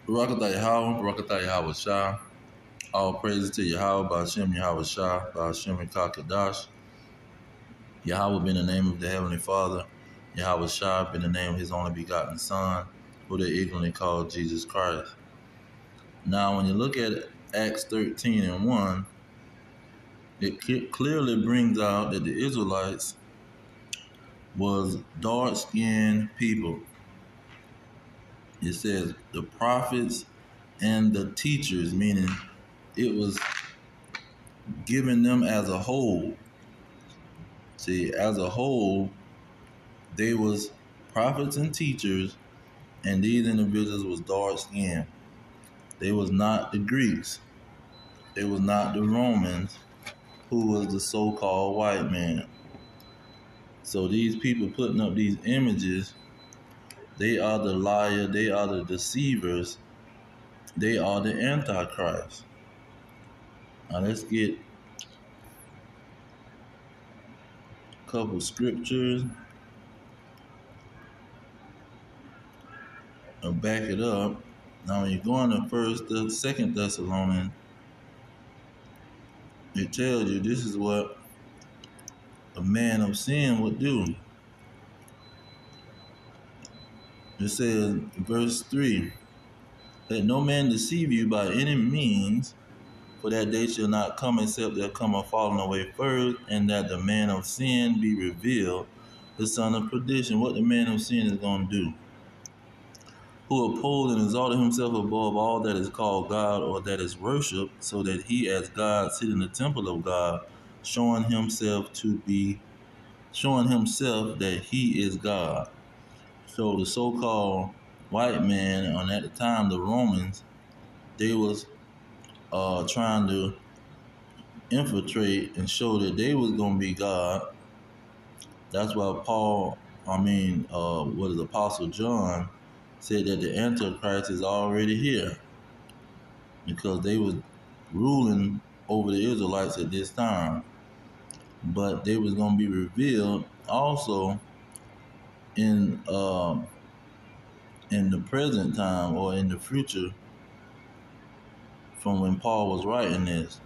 Barakatah Yahweh, Barakatah Yahweh Shah. All praises to Yahweh, Ba'ashem Yahweh Shah, Ba'ashem Kadash. Yahweh being the name of the Heavenly Father. Yahweh Shah being the name of His only begotten Son, who they ignorantly call Jesus Christ. Now, when you look at Acts 13 and 1, it clearly brings out that the Israelites was dark-skinned people. It says the prophets and the teachers, meaning it was given them as a whole. See, as a whole, they was prophets and teachers, and these individuals was dark-skinned. They was not the Greeks. They was not the Romans, who was the so-called white man. So these people putting up these images, they are the liar, they are the deceivers, they are the Antichrist. Now let's get a couple scriptures and back it up. Now when you go into Second Thessalonians, it tells you this is what a man of sin would do. It says, verse 3, let no man deceive you by any means, for that day shall not come except there come a falling away first, and that the man of sin be revealed, the son of perdition. What the man of sin is going to do? Who opposed and exalted himself above all that is called God or that is worshipped, so that he as God sit in the temple of God, showing himself that he is God. So the so-called white man, and at the time the Romans, they was trying to infiltrate and show that they was going to be God. That's why Apostle John said that the Antichrist is already here, because they was ruling over the Israelites at this time. But they was going to be revealed also in the present time, or in the future, from when Paul was writing this.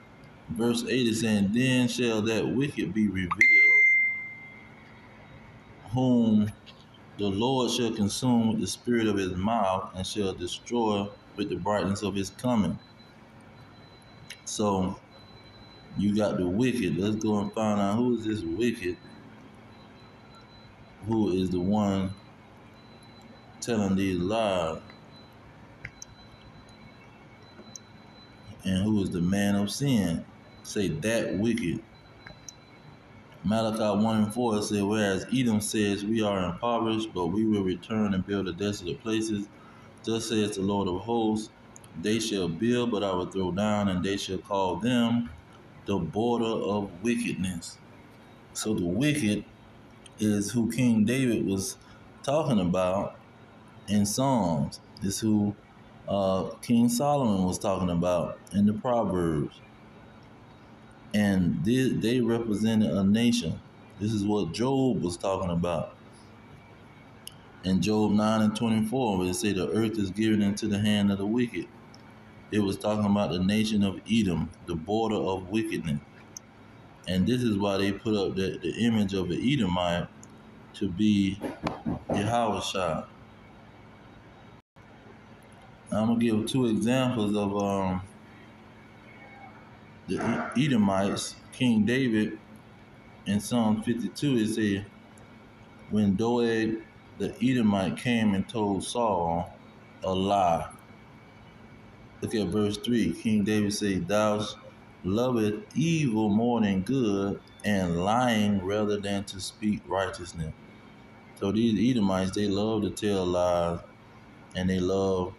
Verse 8 is saying, then shall that wicked be revealed, whom the Lord shall consume with the spirit of his mouth, and shall destroy with the brightness of his coming. So you got the wicked. Let's go and find out who is this wicked, who is the one telling these lies, and who is the man of sin. Say that wicked. Malachi 1 and 4 says, whereas Edom says, we are impoverished, but we will return and build the desolate places. Thus says the Lord of hosts, they shall build, but I will throw down, and they shall call them the border of wickedness. So the wicked is who King David was talking about in Psalms. This is who King Solomon was talking about in the Proverbs. And they represented a nation. This is what Job was talking about. In Job 9 and 24, where it say the earth is given into the hand of the wicked. It was talking about the nation of Edom, the border of wickedness. And this is why they put up the image of the Edomite to be Yahweh Shah. I'm going to give two examples of the Edomites. King David, in Psalm 52, it said, when Doeg the Edomite came and told Saul a lie. Look at verse 3. King David said, thou lovest evil more than good, and lying rather than to speak righteousness. So these Edomites, they love to tell lies, and they love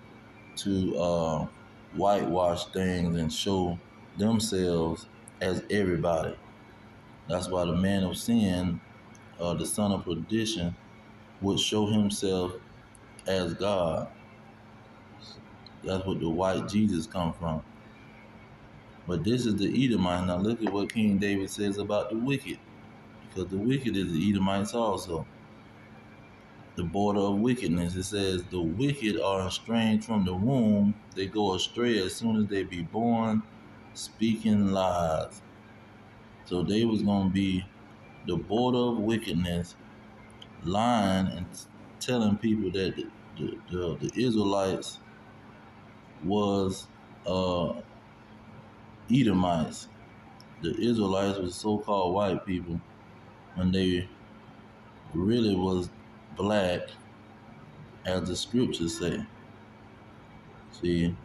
to whitewash things and show themselves as everybody. That's why the man of sin, the son of perdition, would show himself as God. That's what the white Jesus come from. But this is the Edomite. Now look at what King David says about the wicked, because the wicked is the Edomites also. the border of wickedness. It says the wicked are estranged from the womb. They go astray as soon as they be born, speaking lies. So they was going to be the border of wickedness, lying and telling people that the Israelites was Edomites. The Israelites was so-called white people when they really was black, as the scriptures say. See,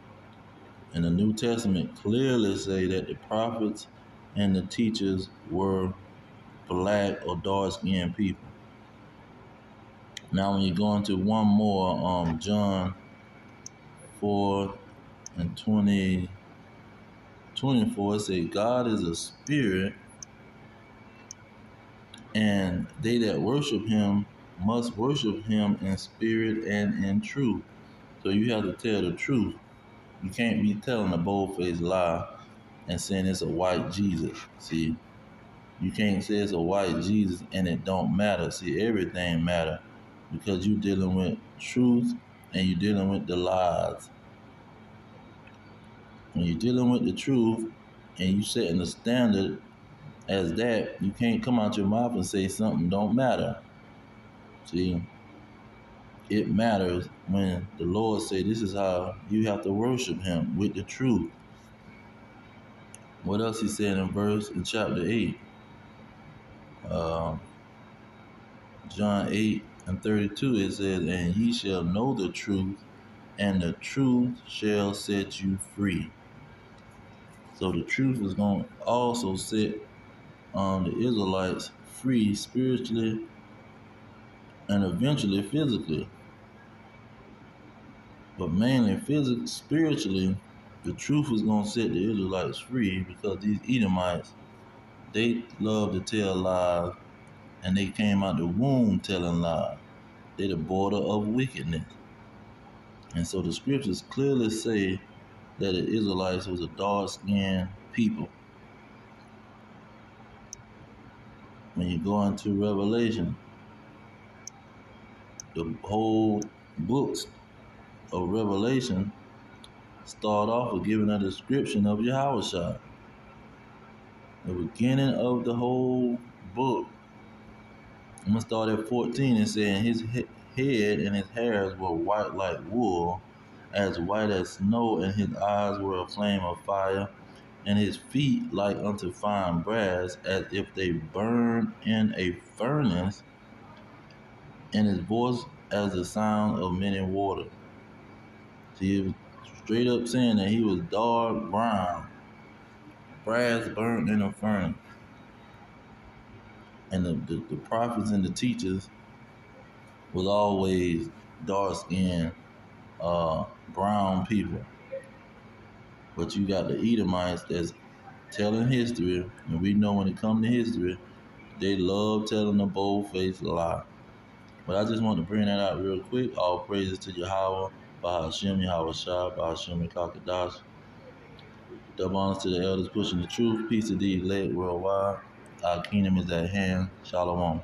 and the New Testament clearly say that the prophets and the teachers were black or dark-skinned people. Now when you go into one more, John 4 and 24, it say God is a spirit, and they that worship him must worship him in spirit and in truth. So you have to tell the truth. You can't be telling a bold-faced lie and saying it's a white Jesus. See, you can't say it's a white Jesus and it don't matter. See, everything matter because you're dealing with truth and you're dealing with the lies. When you're dealing with the truth and you setting the standard as that, you can't come out your mouth and say something don't matter. See, it matters when the Lord say this is how you have to worship him, with the truth. What else he said in chapter 8? John 8 and 32, it says, and ye shall know the truth, and the truth shall set you free. So the truth is going to also set the Israelites free spiritually and eventually physically. But mainly spiritually, the truth is going to set the Israelites free because these Edomites, they love to tell lies, and they came out the womb telling lies. They're the border of wickedness. And so the scriptures clearly say that the Israelites was a dark-skinned people. When you go into Revelation, the whole books of Revelation start off with giving a description of Yahushua. The beginning of the whole book, I'm going to start at 14 and saying his head and his hairs were white like wool, as white as snow, and his eyes were a flame of fire, and his feet like unto fine brass, as if they burned in a furnace, and his voice as the sound of many waters. See, it was straight up saying that he was dark brown, brass burnt in a furnace. And the prophets and the teachers was always dark-skinned, brown people. But you got the Edomites that's telling history, and we know when it comes to history, they love telling a bold-faced lie. But I just want to bring that out real quick. All praises to Yahweh, Bahashem, Yahweh Shah, Bahashem, Kakadash. Double honors to the elders pushing the truth. Peace to these elect worldwide. Our kingdom is at hand. Shalom.